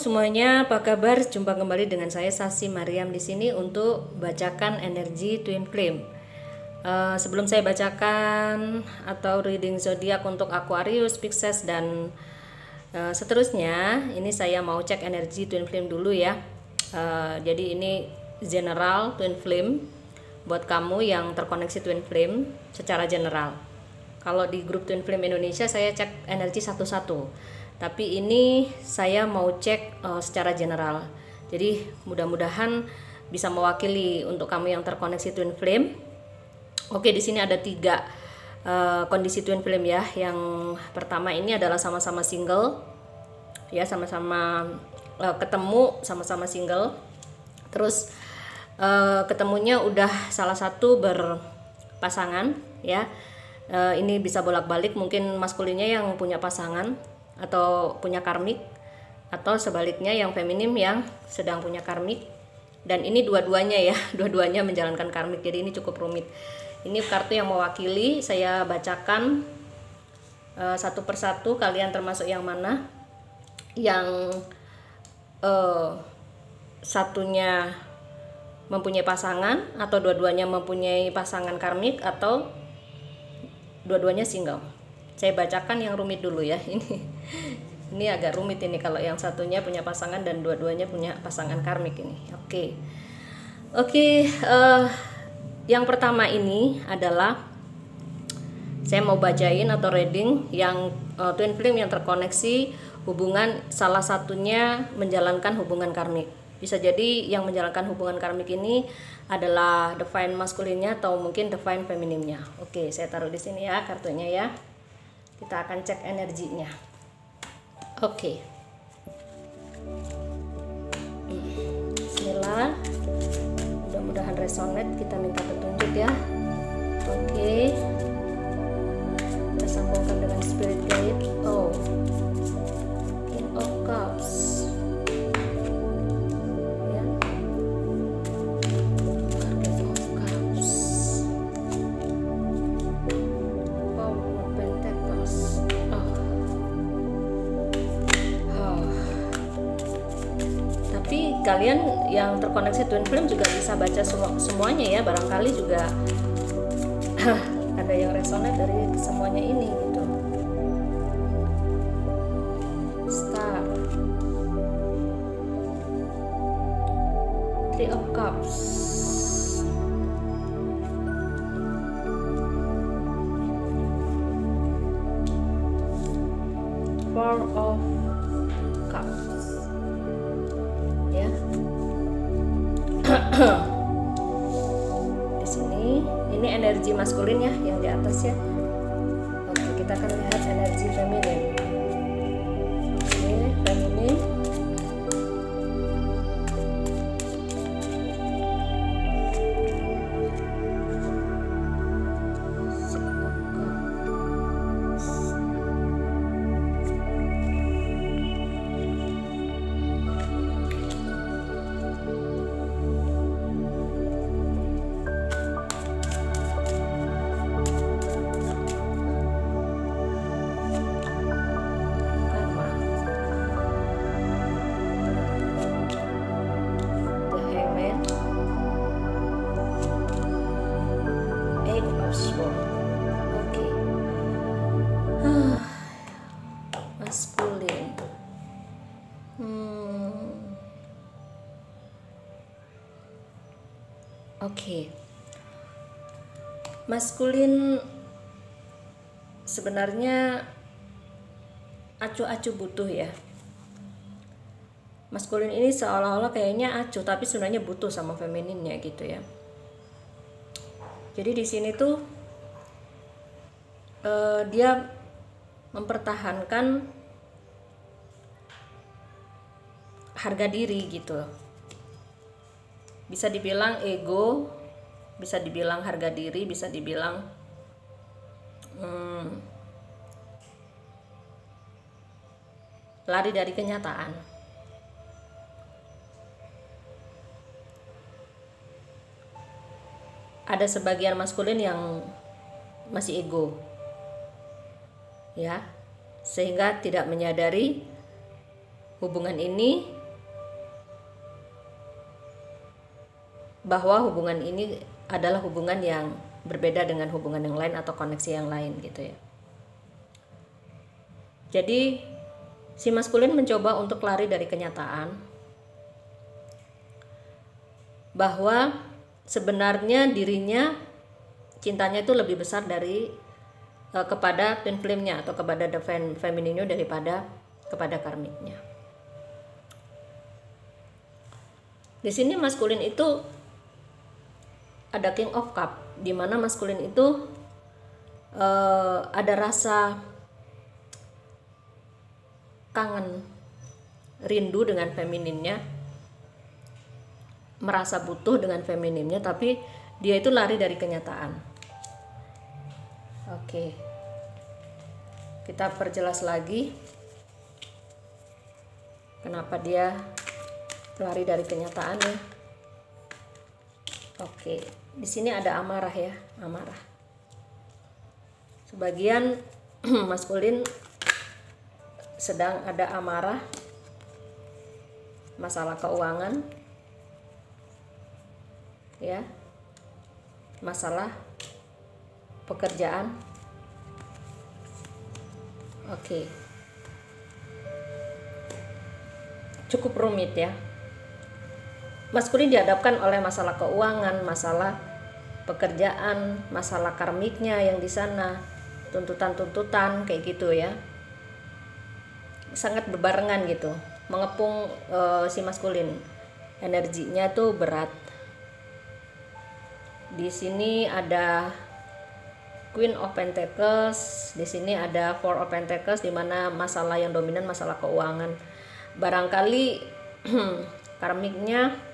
semuanya, apa kabar? Jumpa kembali dengan saya Sasi Mariam di sini untuk bacakan energi Twin Flame. Sebelum saya bacakan atau reading zodiak untuk Aquarius, Pisces dan seterusnya, ini saya mau cek energi Twin Flame dulu ya. Jadi ini general Twin Flame buat kamu yang terkoneksi Twin Flame secara general. Kalau di grup Twin Flame Indonesia saya cek energi satu-satu. Tapi ini saya mau cek secara general. Jadi mudah-mudahan bisa mewakili untuk kamu yang terkoneksi Twin Flame. Oke, di sini ada 3 kondisi Twin Flame ya. Yang pertama ini adalah sama-sama single. Ya, sama-sama ketemu, sama-sama single. Terus ketemunya udah salah satu berpasangan ya. Ini bisa bolak-balik, mungkin maskulinnya yang punya pasangan atau punya karmik, atau sebaliknya yang feminim yang sedang punya karmik. Dan ini dua-duanya ya, dua-duanya menjalankan karmik, jadi ini cukup rumit. Ini kartu yang mewakili, saya bacakan satu persatu, kalian termasuk yang mana yang satunya mempunyai pasangan, atau dua-duanya mempunyai pasangan karmik, atau dua-duanya single. Saya bacakan yang rumit dulu ya. Ini agak rumit ini kalau yang satunya punya pasangan dan dua-duanya punya pasangan karmik ini. Oke, yang pertama ini adalah saya mau bacain atau reading yang Twin Flame yang terkoneksi hubungan, salah satunya menjalankan hubungan karmik. Bisa jadi yang menjalankan hubungan karmik ini adalah divine maskulinnya atau mungkin divine feminimnya. Oke, saya taruh di sini ya kartunya ya. Kita akan cek energinya. Oke. Bismillah. Mudah-mudahan resonate, kita minta petunjuk ya. Oke. Kita sambungkan dengan spirit guide. Oh. King of Cups. Ya. King of Cups. Wow, Pentacles. Tapi kalian yang terkoneksi Twin Flame juga bisa baca semuanya ya, barangkali juga ada yang resonate dari semuanya ini gitu. Star, Three of Cups, Four of Cups. Ya. Di sini ini energi maskulin ya yang di atas ya. Oke, kita akan lihat energi feminin. Oke, feminin. Maskulin. Oke. Maskulin sebenarnya acuh-acuh butuh ya. Maskulin ini seolah-olah kayaknya acuh, tapi sebenarnya butuh sama femininnya gitu ya. Jadi di sini tuh dia mempertahankan harga diri gitu. Bisa dibilang ego, bisa dibilang harga diri, bisa dibilang lari dari kenyataan. Ada sebagian maskulin yang masih ego ya, sehingga tidak menyadari hubungan ini bahwa hubungan ini adalah hubungan yang berbeda dengan hubungan yang lain atau koneksi yang lain gitu ya. Jadi si maskulin mencoba untuk lari dari kenyataan bahwa sebenarnya dirinya cintanya itu lebih besar dari kepada twin flame-nya atau kepada divine feminine daripada kepada karmiknya. Di sini maskulin itu ada King of Cup, di mana maskulin itu ada rasa kangen, rindu dengan femininnya, merasa butuh dengan femininnya, tapi dia itu lari dari kenyataan. Oke, kita perjelas lagi kenapa dia lari dari kenyataan ya. Oke, di sini ada amarah ya, amarah. Sebagian maskulin sedang ada amarah, masalah keuangan, ya, masalah pekerjaan. Oke, cukup rumit ya. Maskulin dihadapkan oleh masalah keuangan, masalah pekerjaan, masalah karmiknya yang di sana, tuntutan-tuntutan kayak gitu ya. Sangat berbarengan gitu, mengepung si maskulin. Energinya tuh berat. Di sini ada Queen of Pentacles, di sini ada Four of Pentacles, di mana masalah yang dominan masalah keuangan. Barangkali karmiknya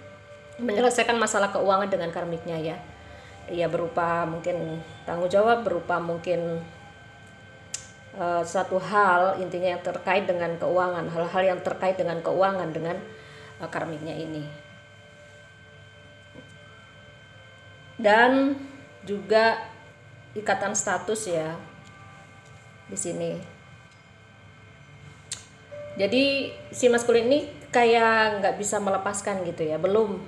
menyelesaikan masalah keuangan dengan karmiknya ya. Ya berupa mungkin tanggung jawab, berupa mungkin suatu hal intinya yang terkait dengan keuangan, hal-hal yang terkait dengan keuangan dengan karmiknya ini. Dan juga ikatan status ya di sini. Jadi si maskulin ini kayak nggak bisa melepaskan gitu ya, belum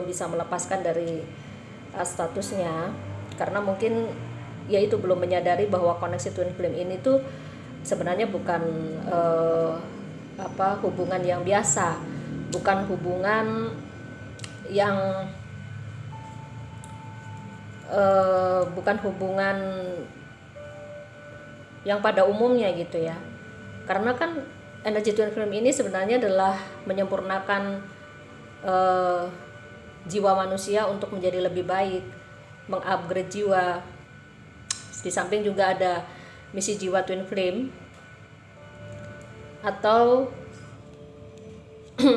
bisa melepaskan dari statusnya, karena mungkin ya itu belum menyadari bahwa koneksi twin flame ini tuh sebenarnya bukan hubungan yang biasa, bukan hubungan yang bukan hubungan yang pada umumnya gitu ya. Karena kan energi twin flame ini sebenarnya adalah menyempurnakan jiwa manusia untuk menjadi lebih baik, mengupgrade jiwa. Di samping juga ada misi jiwa twin flame, atau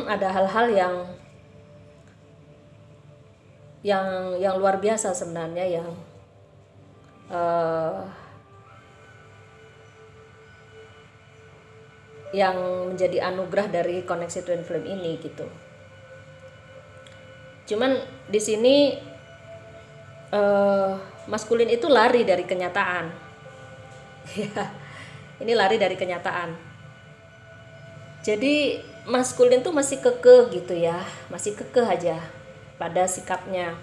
ada hal-hal yang luar biasa sebenarnya yang menjadi anugerah dari koneksi twin flame ini gitu. Cuman di sini maskulin itu lari dari kenyataan. Ya, ini lari dari kenyataan. Jadi maskulin tuh masih kekeh gitu ya, masih kekeh aja pada sikapnya,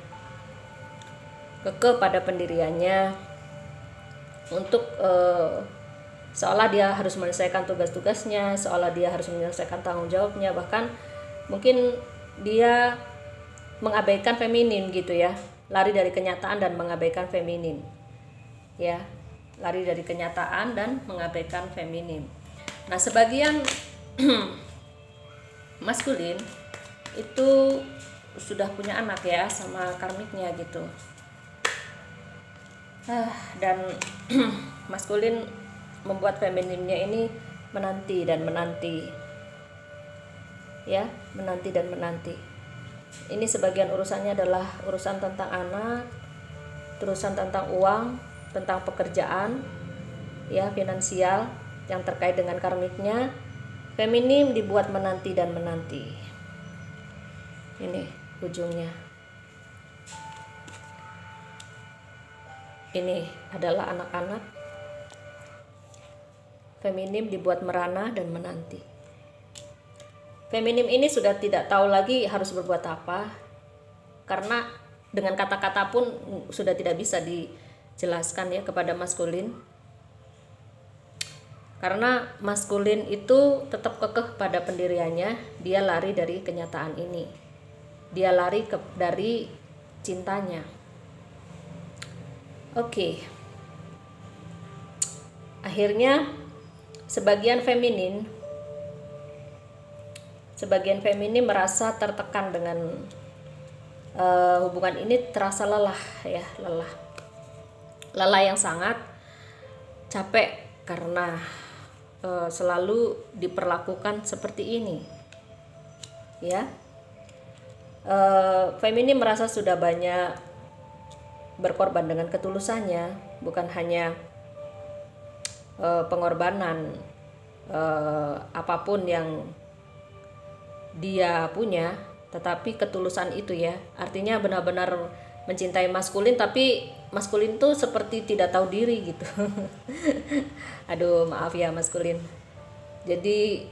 kekeh pada pendiriannya, untuk seolah dia harus menyelesaikan tugas-tugasnya, seolah dia harus menyelesaikan tanggung jawabnya, bahkan mungkin dia mengabaikan feminin gitu ya, lari dari kenyataan dan mengabaikan feminin ya, lari dari kenyataan dan mengabaikan feminin. Nah, sebagian maskulin itu sudah punya anak ya sama karmiknya gitu, dan maskulin membuat femininnya ini menanti dan menanti ya, menanti dan menanti. Ini sebagian urusannya adalah urusan tentang anak, urusan tentang uang, tentang pekerjaan ya, finansial yang terkait dengan karmiknya. Feminim dibuat menanti dan menanti. Ini ujungnya. Ini adalah anak-anak. Feminim dibuat merana dan menanti. Feminim ini sudah tidak tahu lagi harus berbuat apa. karena dengan kata-kata pun sudah tidak bisa dijelaskan ya kepada maskulin. Karena maskulin itu tetap kekeh pada pendiriannya, dia lari dari kenyataan ini. Dia lari dari cintanya. Oke. Akhirnya sebagian feminin merasa tertekan dengan hubungan ini, terasa lelah ya, lelah yang sangat, capek karena selalu diperlakukan seperti ini ya. Feminin merasa sudah banyak berkorban dengan ketulusannya, bukan hanya pengorbanan apapun yang dia punya, tetapi ketulusan itu ya, artinya benar-benar mencintai maskulin, tapi maskulin tuh seperti tidak tahu diri gitu. Aduh, maaf ya maskulin. Jadi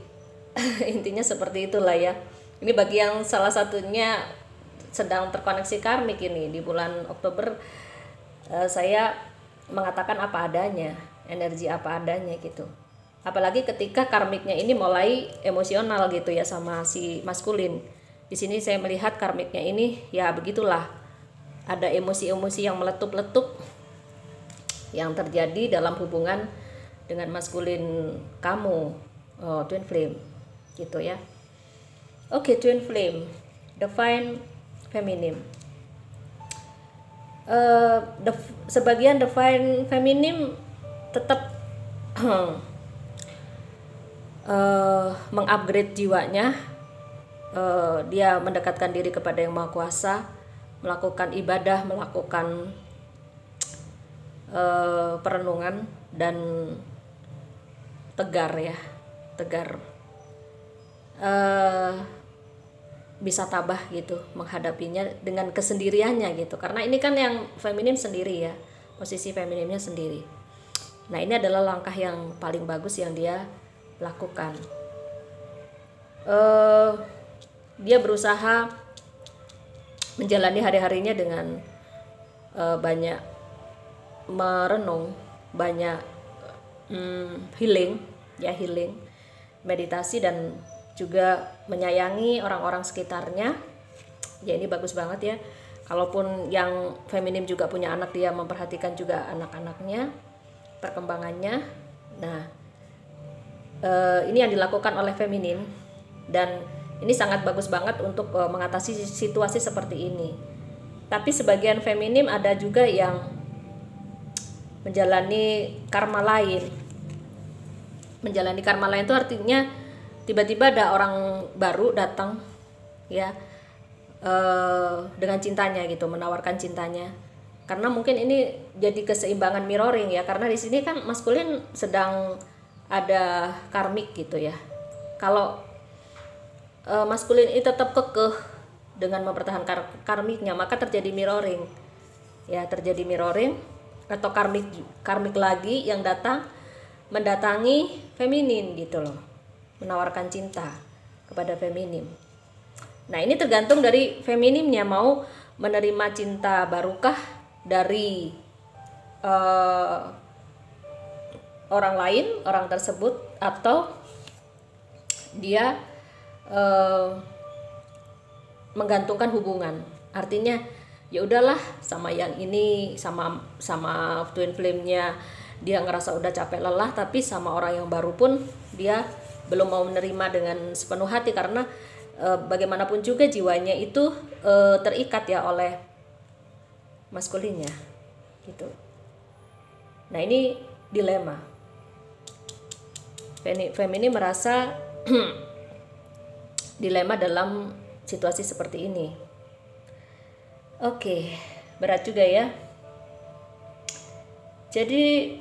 intinya seperti itulah ya. Ini bagi yang salah satunya sedang terkoneksi karmik ini di bulan Oktober, saya mengatakan apa adanya, energi apa adanya gitu. Apalagi ketika karmiknya ini mulai emosional gitu ya sama si maskulin. Di sini saya melihat karmiknya ini ya begitulah. Ada emosi-emosi yang meletup-letup yang terjadi dalam hubungan dengan maskulin kamu, twin flame gitu ya. Oke, twin flame, divine feminine. Sebagian divine feminine tetap mengupgrade jiwanya. Dia mendekatkan diri kepada Yang Maha Kuasa, melakukan ibadah, melakukan perenungan dan tegar ya, bisa tabah gitu menghadapinya dengan kesendiriannya gitu, karena ini kan yang feminim sendiri ya, posisi feminimnya sendiri. Nah, ini adalah langkah yang paling bagus yang dia lakukan. Dia berusaha menjalani hari-harinya dengan banyak merenung, banyak healing, meditasi, dan juga menyayangi orang-orang sekitarnya. Ya, ini bagus banget ya. Kalaupun yang feminim juga punya anak, dia memperhatikan juga anak-anaknya, perkembangannya. Nah, ini yang dilakukan oleh feminin, dan ini sangat bagus banget untuk mengatasi situasi seperti ini. Tapi sebagian feminim ada juga yang menjalani karma lain. Menjalani karma lain itu artinya tiba-tiba ada orang baru datang ya, dengan cintanya gitu, menawarkan cintanya. Karena mungkin ini jadi keseimbangan mirroring ya, karena di sini kan maskulin sedang ada karmik gitu ya. Kalau maskulin ini tetap kekeh dengan mempertahankan karmiknya, maka terjadi mirroring ya, terjadi mirroring atau karmik lagi yang mendatangi feminin gitu loh, menawarkan cinta kepada feminim. Nah, ini tergantung dari feminimnya mau menerima cinta barukah dari orang lain, orang tersebut, atau dia menggantungkan hubungan. Artinya ya udahlah, sama yang ini, sama twin flame-nya dia ngerasa udah capek lelah, tapi sama orang yang baru pun dia belum mau menerima dengan sepenuh hati, karena bagaimanapun juga jiwanya itu terikat ya oleh maskulinnya gitu. Nah, ini dilema. Feminin merasa dilema dalam situasi seperti ini. Oke, berat juga ya. Jadi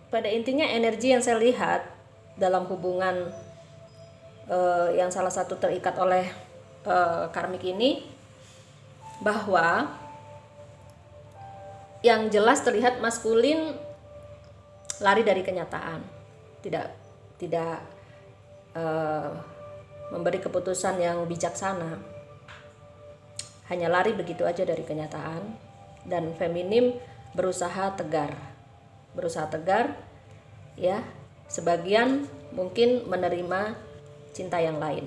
pada intinya energi yang saya lihat dalam hubungan yang salah satu terikat oleh karmik ini, bahwa yang jelas terlihat maskulin lari dari kenyataan, tidak memberi keputusan yang bijaksana. hanya lari begitu aja dari kenyataan, dan feminim berusaha tegar. Berusaha tegar ya. Sebagian mungkin menerima cinta yang lain.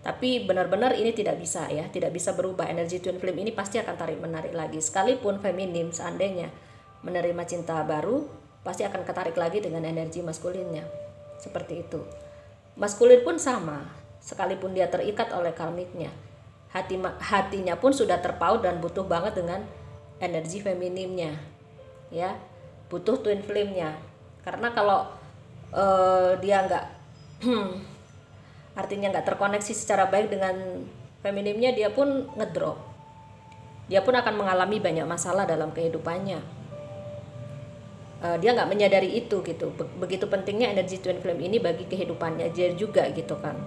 Tapi benar-benar ini tidak bisa ya, tidak bisa berubah. Energi twin flame ini pasti akan tarik-menarik lagi. Sekalipun feminim seandainya menerima cinta baru, pasti akan ketarik lagi dengan energi maskulinnya. Seperti itu. Maskulin pun sama, sekalipun dia terikat oleh karmiknya, hatinya pun sudah terpaut dan butuh banget dengan energi feminimnya. Ya, butuh twin flame-nya. Karena kalau dia nggak artinya nggak terkoneksi secara baik dengan feminimnya, dia pun ngedrop. Dia pun akan mengalami banyak masalah dalam kehidupannya. Dia nggak menyadari itu gitu. Begitu pentingnya energi twin flame ini bagi kehidupannya dia juga gitu kan.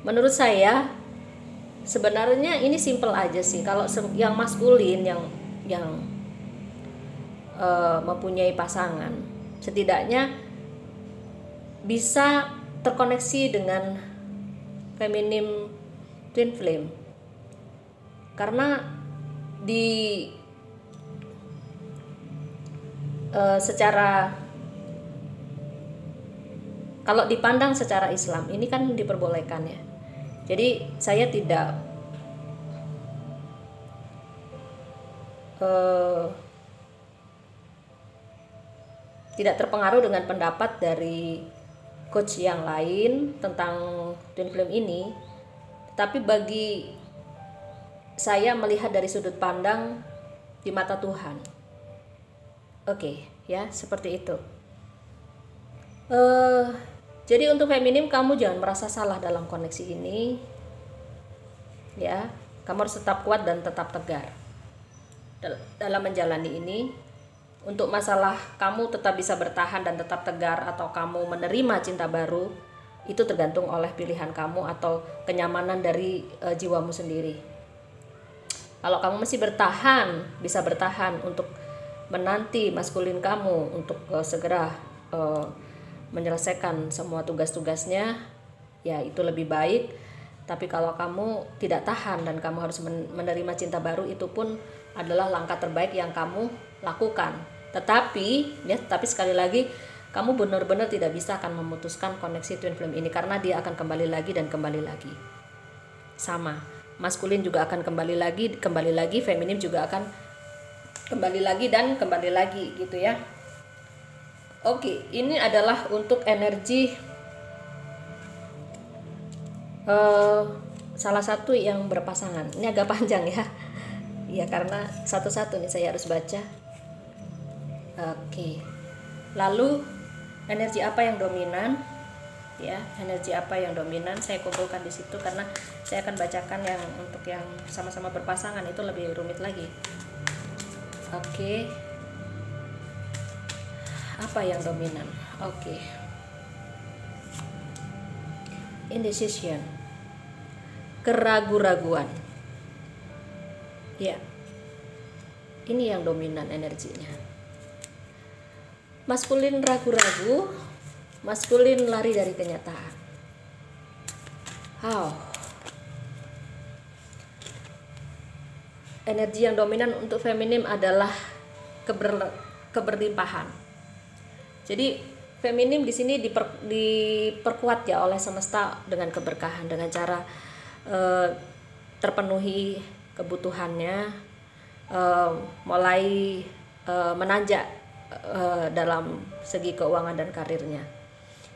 Menurut saya sebenarnya ini simple aja sih. Kalau yang maskulin yang mempunyai pasangan, setidaknya bisa terkoneksi dengan feminim twin flame. Karena secara, kalau dipandang secara Islam ini kan diperbolehkan ya. Jadi saya tidak terpengaruh dengan pendapat dari coach yang lain tentang twin flame ini, tapi bagi saya melihat dari sudut pandang di mata Tuhan. Oke, ya seperti itu. Jadi untuk feminim, kamu jangan merasa salah dalam koneksi ini, ya. Kamu harus tetap kuat dan tetap tegar dalam menjalani ini. Untuk masalah kamu tetap bisa bertahan dan tetap tegar atau kamu menerima cinta baru, itu tergantung oleh pilihan kamu atau kenyamanan dari jiwamu sendiri. Kalau kamu masih bisa bertahan untuk menanti maskulin kamu untuk segera menyelesaikan semua tugas-tugasnya, ya itu lebih baik. Tapi kalau kamu tidak tahan dan kamu harus menerima cinta baru, itu pun adalah langkah terbaik yang kamu lakukan. Tetapi sekali lagi, kamu benar-benar tidak bisa akan memutuskan koneksi twin flame ini, karena dia akan kembali lagi dan kembali lagi. Sama, maskulin juga akan kembali lagi, feminim juga akan kembali lagi dan kembali lagi gitu ya. Oke, ini adalah untuk energi salah satu yang berpasangan. Ini agak panjang ya. Ya karena satu-satu nih saya harus baca. Oke. Lalu energi apa yang dominan? Ya, energi apa yang dominan saya kumpulkan di situ karena saya akan bacakan yang untuk yang sama-sama berpasangan, itu lebih rumit lagi. Oke. Apa yang dominan? Oke. Indecision. Keraguan-raguan. Ya. Ini yang dominan energinya. Maskulin ragu-ragu, maskulin lari dari kenyataan. Energi yang dominan untuk feminim adalah keberlimpahan. Jadi feminim di sini diperkuat ya oleh semesta dengan keberkahan, dengan cara terpenuhi kebutuhannya, mulai menanjak dalam segi keuangan dan karirnya.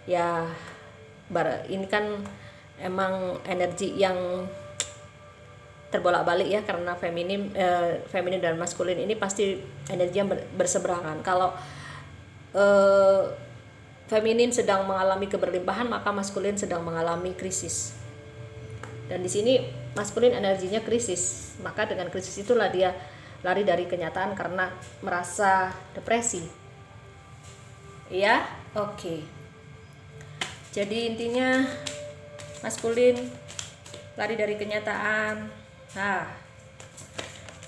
Ya, ini kan emang energi yang terbolak-balik ya, karena feminin dan maskulin ini pasti energi yang berseberangan. Kalau feminin sedang mengalami keberlimpahan, maka maskulin sedang mengalami krisis. Dan di sini maskulin energinya krisis, maka dengan krisis itulah dia lari dari kenyataan karena merasa depresi. Ya, oke. Jadi intinya maskulin lari dari kenyataan.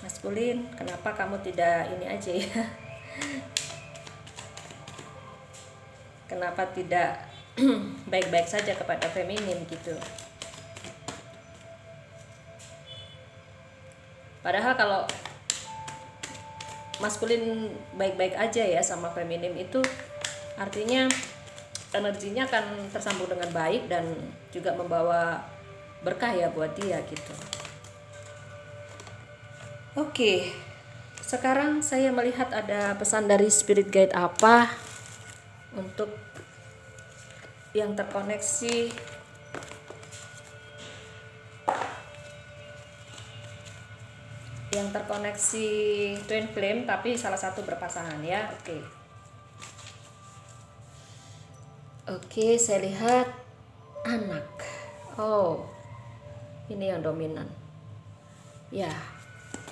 Maskulin, kenapa kamu tidak ini aja ya? Kenapa tidak baik-baik saja kepada feminin gitu? Padahal kalau maskulin baik-baik aja ya sama feminim itu artinya energinya akan tersambung dengan baik dan juga membawa berkah ya buat dia gitu. Oke, sekarang saya melihat ada pesan dari spirit guide apa untuk yang terkoneksi twin flame tapi salah satu berpasangan ya. Oke, saya lihat anak. Oh, ini yang dominan ya,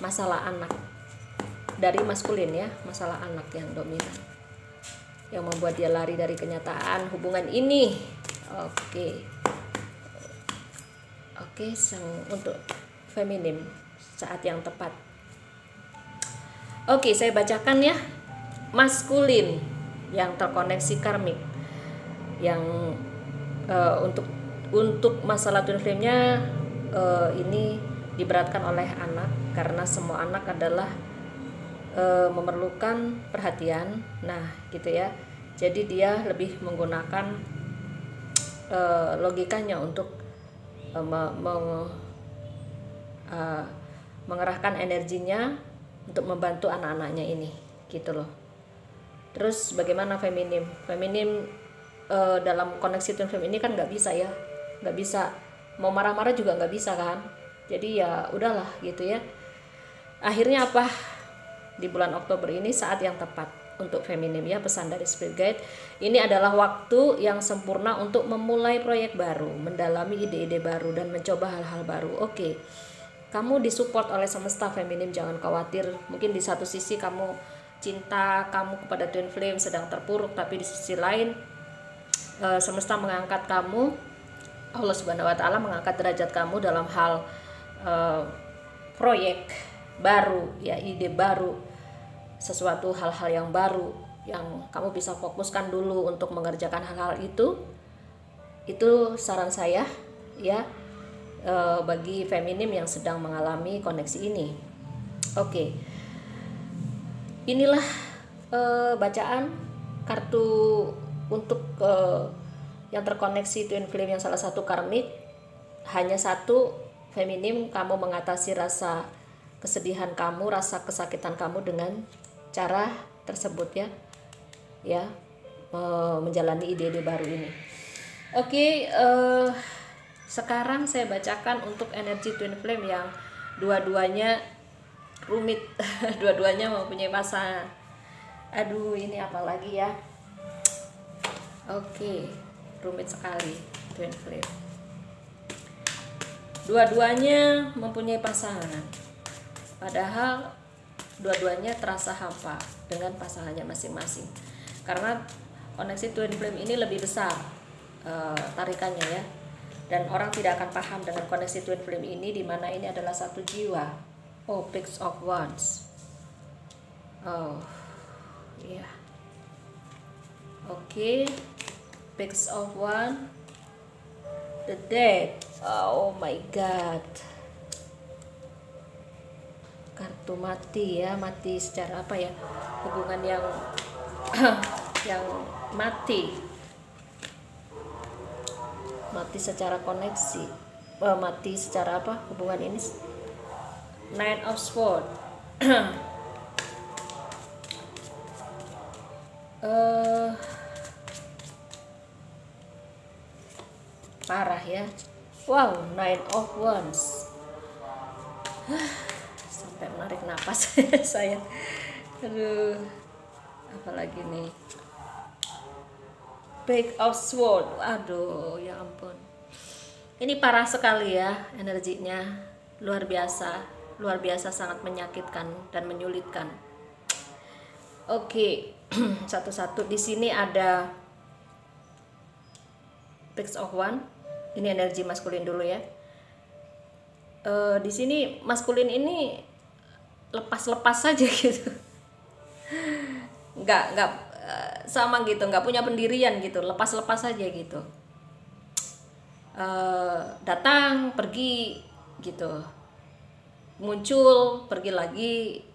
masalah anak dari maskulin ya, masalah anak yang dominan yang membuat dia lari dari kenyataan hubungan ini. Oke, untuk feminim saat yang tepat. Oke, saya bacakan ya. Maskulin yang terkoneksi karmik yang untuk masalah twin flame-nya ini diberatkan oleh anak karena semua anak adalah memerlukan perhatian. Nah, gitu ya. Jadi dia lebih menggunakan logikanya untuk mengerahkan energinya untuk membantu anak-anaknya ini, gitu loh. Terus bagaimana feminim? Feminim dalam koneksi twin flame ini kan nggak bisa ya, nggak bisa mau marah-marah juga nggak bisa kan. Jadi ya udahlah gitu ya. Akhirnya apa? Di bulan Oktober ini saat yang tepat untuk feminim ya, pesan dari spirit guide. Ini adalah waktu yang sempurna untuk memulai proyek baru, mendalami ide-ide baru dan mencoba hal-hal baru. Oke. Kamu disupport oleh semesta feminim, jangan khawatir. Mungkin di satu sisi kamu cinta kamu kepada twin flame sedang terpuruk, tapi di sisi lain semesta mengangkat kamu, Allah Subhanahu wa taala mengangkat derajat kamu dalam hal proyek baru ya, ide baru, sesuatu hal-hal yang baru yang kamu bisa fokuskan dulu untuk mengerjakan hal-hal itu. Itu saran saya ya bagi feminim yang sedang mengalami koneksi ini. Oke. Inilah bacaan kartu untuk yang terkoneksi twin flame yang salah satu karmik. Hanya satu, feminim, kamu mengatasi rasa kesedihan kamu, rasa kesakitan kamu dengan cara tersebut ya, menjalani ide-ide baru ini. Oke, sekarang saya bacakan untuk energi twin flame yang dua-duanya rumit, dua-duanya mempunyai pasangan. Aduh, ini apa lagi ya? Oke, rumit sekali twin flame. Dua-duanya mempunyai pasangan, padahal dua-duanya terasa hampa dengan pasangannya masing-masing. Karena koneksi twin flame ini lebih besar tarikannya ya, dan orang tidak akan paham dengan koneksi twin flame ini, di mana ini adalah satu jiwa. Oh, Page of Wands. Oh, iya. Yeah. Oke. Page of Wands. The Dead. Oh my God. Kartu mati ya, mati secara apa ya? Hubungan yang yang mati. Mati secara koneksi. Mati secara apa? Hubungan ini. Nine of Swords. Parah ya. Wow, Nine of Wands. Sampai menarik napas saya. Aduh, apalagi nih. Page of Swords. Aduh, ya ampun. Ini parah sekali ya energinya. Luar biasa sangat menyakitkan dan menyulitkan. Oke, satu-satu. Di sini ada Page of Wands. Ini energi maskulin dulu ya. Di sini maskulin ini lepas-lepas saja gitu. Nggak sama gitu, nggak punya pendirian gitu, lepas-lepas saja gitu. Datang, pergi gitu. muncul, pergi lagi.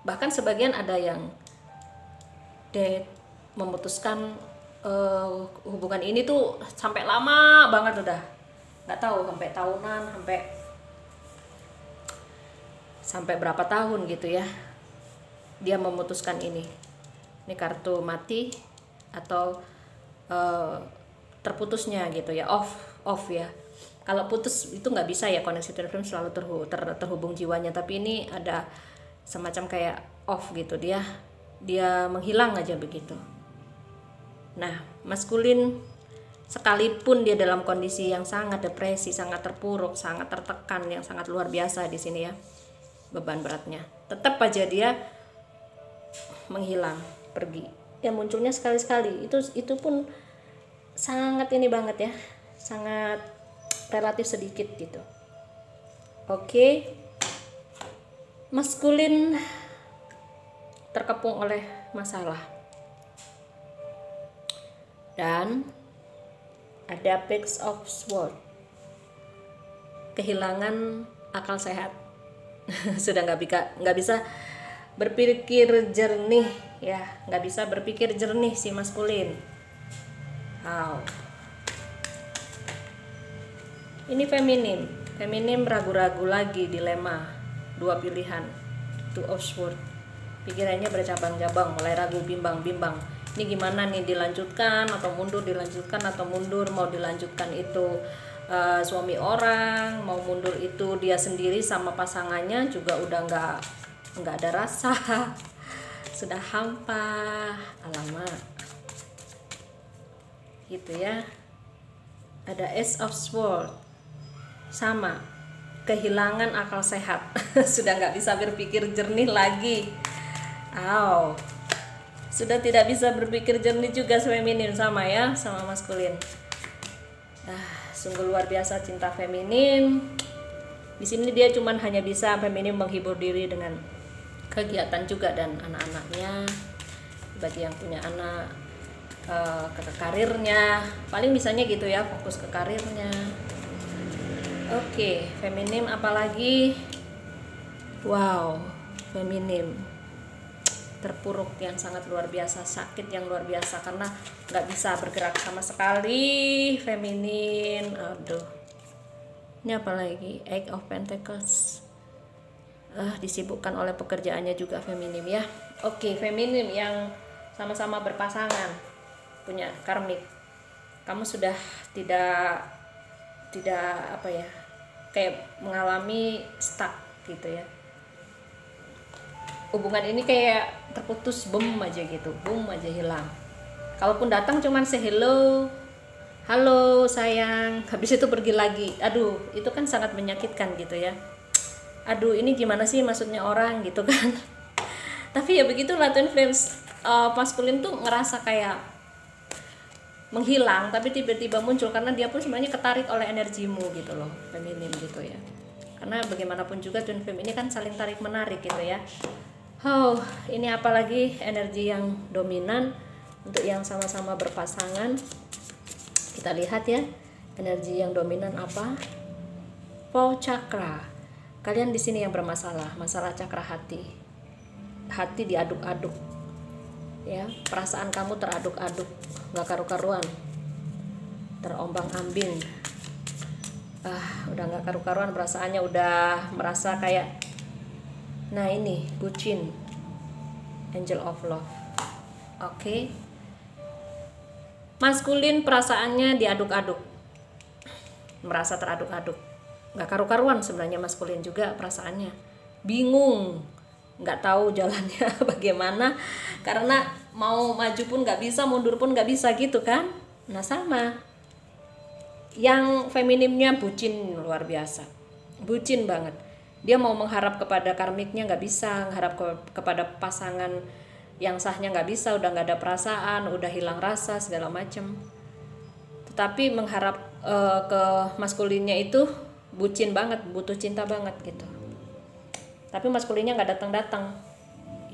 Bahkan sebagian ada yang memutuskan hubungan ini tuh sampai lama banget, udah nggak tahu sampai tahunan, sampai berapa tahun gitu ya dia memutuskan ini kartu mati atau terputusnya gitu ya, off ya. Kalau putus itu nggak bisa ya, koneksi twin flame selalu terhubung jiwanya, tapi ini ada semacam kayak off gitu, dia menghilang aja begitu. Nah, maskulin sekalipun dia dalam kondisi yang sangat depresi, sangat terpuruk, sangat tertekan, yang sangat luar biasa di sini ya, beban beratnya, tetap aja dia menghilang, pergi. Ya munculnya sekali-sekali. Itu pun sangat ini banget ya, sangat relatif sedikit gitu. Oke. Maskulin terkepung oleh masalah. Dan ada Page of Swords, kehilangan akal sehat. Sudah nggak bisa berpikir jernih ya, nggak bisa berpikir jernih si maskulin. Ini feminim ragu-ragu lagi, dilema, dua pilihan, Two of Swords. Pikirannya bercabang-cabang, mulai ragu, bimbang. Ini gimana nih, dilanjutkan atau mundur, dilanjutkan atau mundur. Mau dilanjutkan itu suami orang, mau mundur itu dia sendiri sama pasangannya juga udah nggak ada rasa, sudah hampa, alamak gitu ya. Ada Ace of Swords, sama, kehilangan akal sehat. Sudah nggak bisa berpikir jernih lagi. Sudah tidak bisa berpikir jernih juga feminin, sama ya, sama maskulin. Sungguh luar biasa cinta feminin. Di sini dia cuman hanya bisa feminin menghibur diri dengan kegiatan juga dan anak-anaknya. Bagi yang punya anak, ke karirnya, paling bisanya gitu ya, fokus ke karirnya. Oke, feminim apalagi? Wow, feminim terpuruk yang sangat luar biasa, sakit yang luar biasa karena nggak bisa bergerak sama sekali. Feminin, aduh, ini apalagi? Eight of Pentacles, disibukkan oleh pekerjaannya juga feminim ya. Oke, feminim yang sama-sama berpasangan, punya karmik. Kamu sudah tidak apa ya, kayak mengalami stuck gitu ya. Hubungan ini kayak terputus, boom aja gitu, boom aja hilang. Kalaupun datang cuman say hello, halo sayang, habis itu pergi lagi. Aduh, itu kan sangat menyakitkan gitu ya. Aduh, ini gimana sih maksudnya orang gitu kan. Tapi ya begitulah twin flames, maskulin tuh ngerasa kayak menghilang tapi tiba-tiba muncul karena dia pun sebenarnya ketarik oleh energimu gitu loh, feminim gitu ya. Karena bagaimanapun juga twin flame ini kan saling tarik menarik gitu ya. Ini apalagi energi yang dominan untuk yang sama-sama berpasangan. Kita lihat ya, energi yang dominan apa? Pau Chakra. Kalian di sini yang bermasalah, masalah cakra hati. Hati diaduk-aduk. Ya, perasaan kamu teraduk-aduk, nggak karu-karuan. Terombang-ambing. Udah nggak karu-karuan perasaannya, udah merasa kayak, nah ini bucin, Angel of Love. Oke. Maskulin perasaannya diaduk-aduk, merasa teraduk-aduk, nggak karu-karuan sebenarnya. Maskulin juga perasaannya bingung, nggak tahu jalannya bagaimana, karena mau maju pun nggak bisa, mundur pun nggak bisa gitu kan. Nah, sama yang feminimnya bucin luar biasa, bucin banget. Dia mau mengharap kepada karmiknya nggak bisa, mengharap kepada pasangan yang sahnya nggak bisa, udah nggak ada perasaan, udah hilang rasa segala macem. Tetapi mengharap ke maskulinnya itu bucin banget, butuh cinta banget gitu. Tapi maskulinnya nggak datang-datang.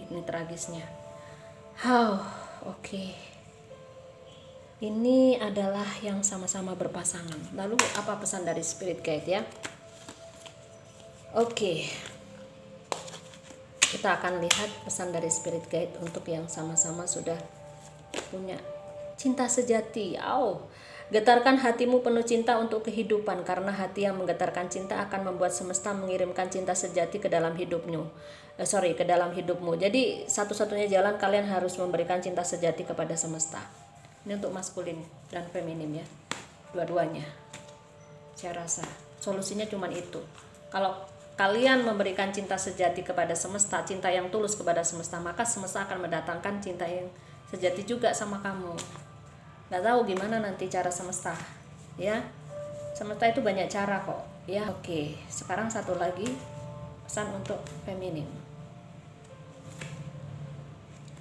Ini tragisnya. Oke. Ini adalah yang sama-sama berpasangan. Lalu apa pesan dari Spirit Guide ya? Oke, kita akan lihat pesan dari spirit guide untuk yang sama-sama sudah punya cinta sejati. Getarkan hatimu penuh cinta untuk kehidupan, karena hati yang menggetarkan cinta akan membuat semesta mengirimkan cinta sejati ke dalam ke dalam hidupmu. Jadi satu-satunya jalan kalian harus memberikan cinta sejati kepada semesta. Ini untuk maskulin dan feminim ya, dua-duanya. Saya rasa solusinya cuma itu. Kalau kalian memberikan cinta sejati kepada semesta, cinta yang tulus kepada semesta, maka semesta akan mendatangkan cinta yang sejati juga sama kamu. Nggak tahu gimana nanti cara semesta, ya. Semesta itu banyak cara kok, ya. Oke, sekarang satu lagi pesan untuk feminim.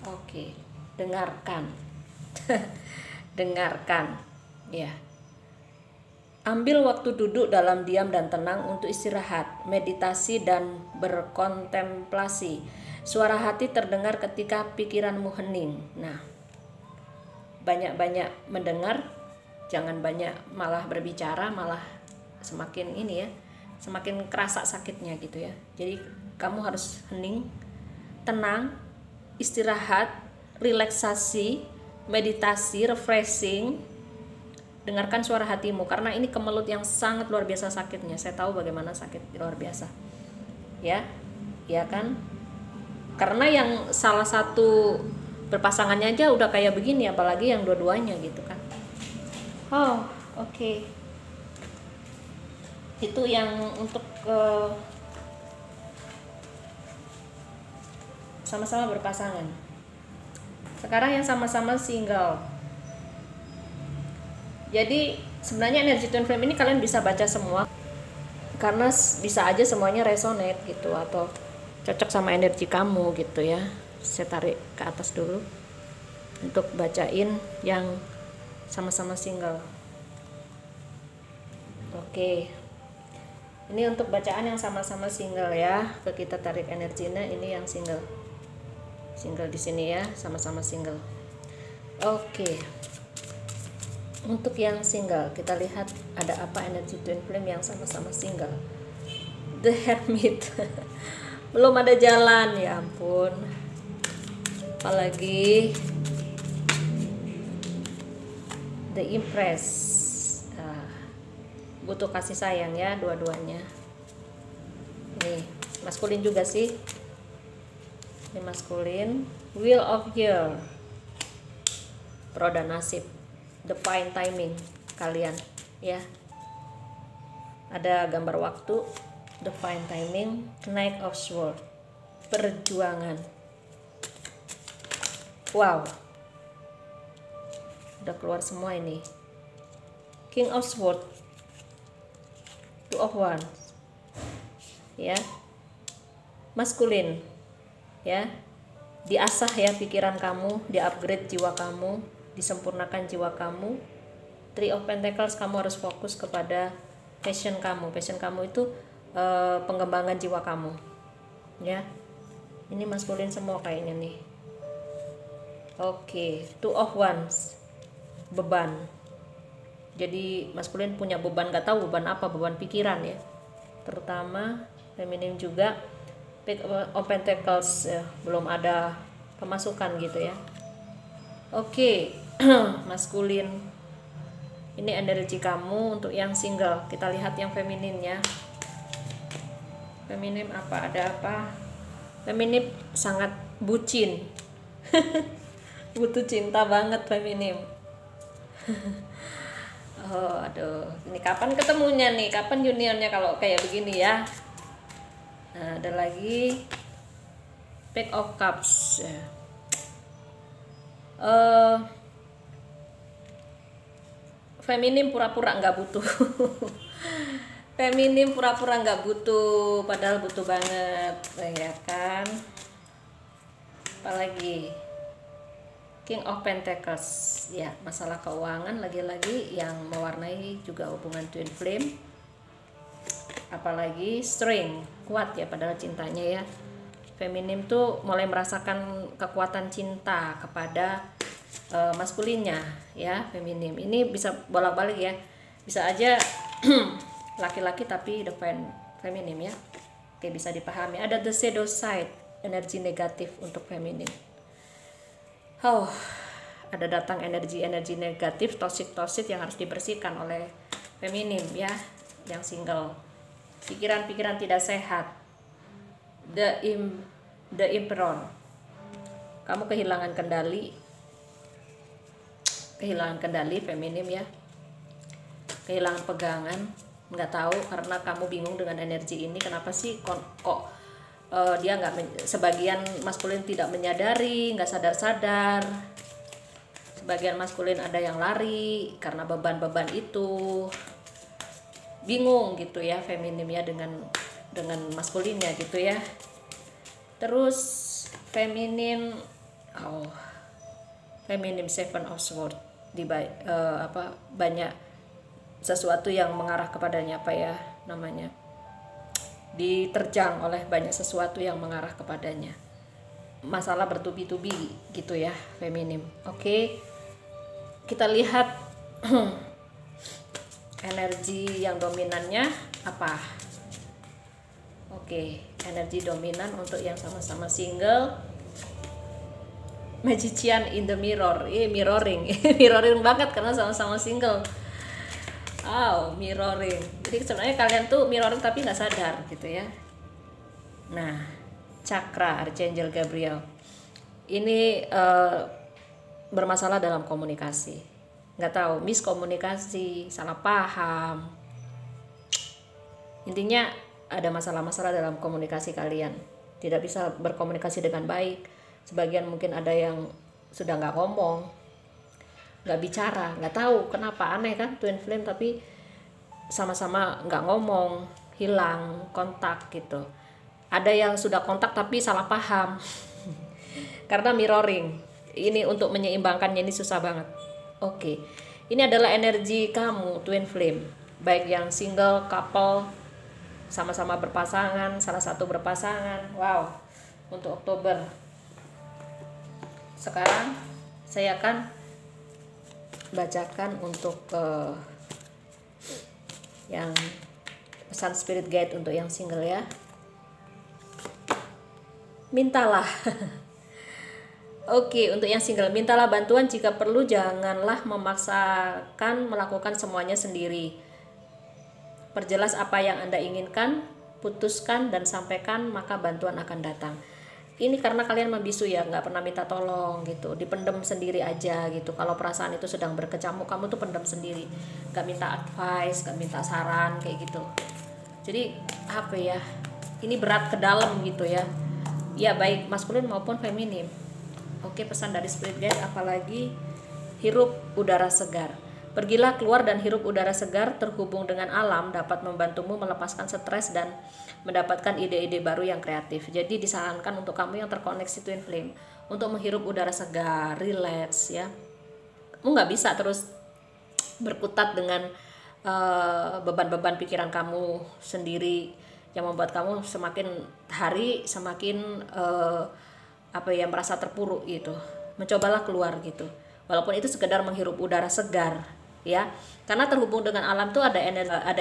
Oke, dengarkan, dengarkan, ya. Ambil waktu duduk dalam diam dan tenang untuk istirahat, meditasi dan berkontemplasi. Suara hati terdengar ketika pikiranmu hening. Nah, banyak-banyak mendengar, jangan banyak malah berbicara, malah semakin ini ya, semakin kerasa sakitnya gitu ya. Jadi kamu harus hening, tenang, istirahat, relaksasi, meditasi, refreshing. Dengarkan suara hatimu, karena ini kemelut yang sangat luar biasa sakitnya. Saya tahu bagaimana sakit luar biasa, ya, ya kan? Karena yang salah satu berpasangannya aja udah kayak begini, apalagi yang dua-duanya gitu kan. Oke. Itu yang untuk sama-sama berpasangan. Sekarang yang sama-sama single. Jadi sebenarnya energi twin flame ini kalian bisa baca semua, karena bisa aja semuanya resonate gitu atau cocok sama energi kamu gitu ya. Saya tarik ke atas dulu untuk bacain yang sama-sama single. Oke, ini untuk bacaan yang sama-sama single ya. Kita tarik energinya, ini yang single di sini ya, sama-sama single. Oke. Untuk yang single, kita lihat ada apa energi twin flame yang sama-sama single. The Hermit. Belum ada jalan, ya ampun. Apalagi The Empress. Butuh kasih sayang ya dua-duanya. Nih, maskulin juga sih. Ini maskulin. Wheel of Year. Roda nasib. Divine timing kalian ya, ada gambar waktu, divine timing, Knight of Swords, perjuangan. Wow, udah keluar semua ini. King of Swords, Two of Wands ya, maskulin ya, diasah ya pikiran kamu, di-upgrade jiwa kamu, disempurnakan jiwa kamu. Three of Pentacles, kamu harus fokus kepada passion kamu. Passion kamu itu pengembangan jiwa kamu ya. Ini maskulin semua kayaknya nih. Oke, Two of Wands, beban. Jadi maskulin punya beban, gak tahu beban apa, beban pikiran ya terutama. Feminim juga Page of Pentacles ya, belum ada pemasukan gitu ya. Oke. Maskulin, ini energi kamu. Untuk yang single, kita lihat yang feminin ya. Feminim apa, ada apa? Feminim sangat bucin. Butuh cinta banget feminim. Aduh, ini kapan ketemunya nih, kapan unionnya kalau kayak begini ya. Nah, ada lagi Page of Cups ya. Feminim pura-pura nggak butuh. Feminim pura-pura nggak butuh, padahal butuh banget, ya kan? Apalagi King of Pentacles, ya masalah keuangan lagi-lagi yang mewarnai juga hubungan twin flame. Apalagi Strength, kuat ya padahal cintanya ya. Feminim tuh mulai merasakan kekuatan cinta kepada maskulinnya ya. Feminim ini bisa bolak-balik ya, bisa aja laki-laki tapi define feminim ya. Oke, bisa dipahami. Ada the shadow side, energi negatif untuk feminin. Oh, ada datang energi-energi negatif, toxic yang harus dibersihkan oleh feminin ya, yang single. Pikiran-pikiran tidak sehat. The Emperor. Kamu kehilangan kendali feminim ya. Kehilangan pegangan, nggak tahu karena kamu bingung dengan energi ini. Kenapa sih kok dia nggak, sebagian maskulin tidak menyadari, nggak sadar-sadar. Sebagian maskulin ada yang lari karena beban-beban itu. Bingung gitu ya feminim ya dengan maskulinnya gitu ya. Terus feminim Seven of Swords banyak sesuatu yang mengarah kepadanya, diterjang oleh banyak sesuatu yang mengarah kepadanya. Masalah bertubi-tubi gitu ya feminim. Oke, kita lihat energi yang dominannya apa. Oke, energi dominan untuk yang sama-sama single, Magician in the Mirror. Mirroring mirroring banget karena sama-sama single. Mirroring. Jadi sebenarnya kalian tuh mirroring tapi nggak sadar gitu ya. Nah, Cakra Archangel Gabriel ini bermasalah dalam komunikasi. Nggak tahu, miskomunikasi, salah paham. Intinya ada masalah-masalah dalam komunikasi kalian. Tidak bisa berkomunikasi dengan baik. Sebagian mungkin ada yang sudah nggak ngomong, nggak bicara, nggak tahu kenapa, aneh kan twin flame tapi sama-sama nggak ngomong, hilang kontak gitu. Ada yang sudah kontak tapi salah paham karena mirroring. Ini untuk menyeimbangkannya ini susah banget. Oke, ini adalah energi kamu twin flame, baik yang single, couple, sama-sama berpasangan, salah satu berpasangan. Wow, untuk Oktober. Sekarang saya akan bacakan untuk yang pesan spirit guide untuk yang single ya. Mintalah. Oke, untuk yang single, mintalah bantuan jika perlu, janganlah memaksakan melakukan semuanya sendiri. Perjelas apa yang Anda inginkan, putuskan dan sampaikan, maka bantuan akan datang. Ini karena kalian membisu ya, nggak pernah minta tolong gitu, dipendem sendiri aja gitu. Kalau perasaan itu sedang berkecamuk, kamu tuh pendem sendiri, nggak minta advice, nggak minta saran kayak gitu. Jadi apa ya, ini berat ke dalam gitu ya. Ya baik maskulin maupun feminim. Oke, pesan dari spirit guide apalagi, hirup udara segar. Pergilah keluar dan hirup udara segar, terhubung dengan alam dapat membantumu melepaskan stres dan mendapatkan ide-ide baru yang kreatif. Jadi disarankan untuk kamu yang terkoneksi twin flame untuk menghirup udara segar, relax ya. Kamu nggak bisa terus berkutat dengan beban-beban pikiran kamu sendiri yang membuat kamu semakin hari semakin merasa terpuruk gitu. Mencobalah keluar gitu. Walaupun itu sekedar menghirup udara segar ya. Karena terhubung dengan alam tuh ada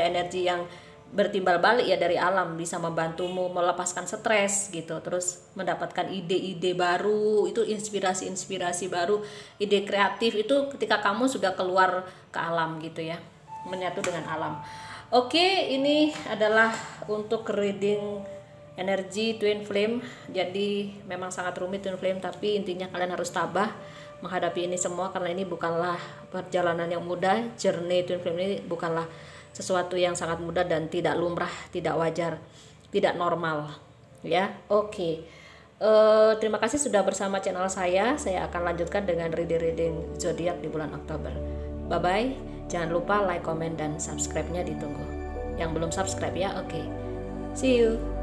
energi yang bertimbal balik ya dari alam, bisa membantumu melepaskan stres gitu, terus mendapatkan ide-ide baru, itu inspirasi baru, ide kreatif itu ketika kamu sudah keluar ke alam gitu ya, menyatu dengan alam. Oke, ini adalah untuk reading energi twin flame. Jadi memang sangat rumit twin flame, tapi intinya kalian harus tabah menghadapi ini semua karena ini bukanlah perjalanan yang mudah. Journey twin flame ini bukanlah sesuatu yang sangat mudah dan tidak lumrah, tidak wajar, tidak normal ya. Oke. Terima kasih sudah bersama channel saya. Saya akan lanjutkan dengan reading zodiak di bulan Oktober. Bye bye. Jangan lupa like, comment dan subscribe-nya ditunggu. Yang belum subscribe ya, oke. See you.